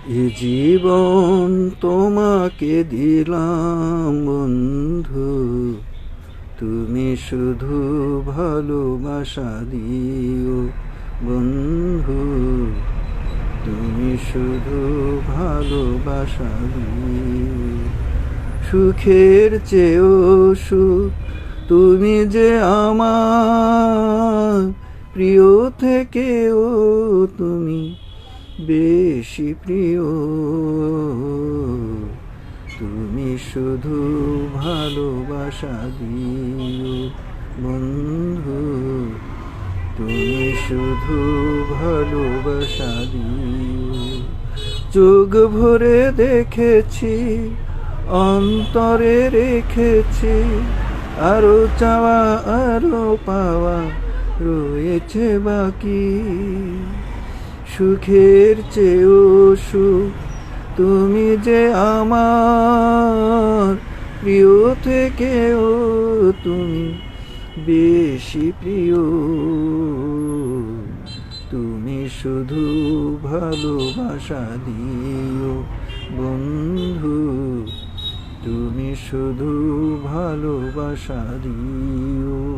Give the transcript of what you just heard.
এ জীবন তোমাকে দিলাম বন্ধু, তুমি শুধু ভালোবাসা দিও বন্ধু, তুমি শুধু ভালোবাসা দিও। সুখের চেয়েও সুখ তুমি যে আমার, প্রিয় থেকেও তুমি বেশি প্রিয়, তুমি শুধু ভালোবাসা দিও বন্ধু, তুমি শুধু ভালোবাসা দিও। চোখ ভরে দেখেছি, অন্তরে রেখেছি, আরো চাওয়া আরো পাওয়া রয়েছে বাকি। সুখের চেয়েও সুখ তুমি যে আমার, প্রিয় থেকেও তুমি বেশি প্রিয়, তুমি শুধু ভালোবাসা দিও বন্ধু, তুমি শুধু ভালোবাসা দিও।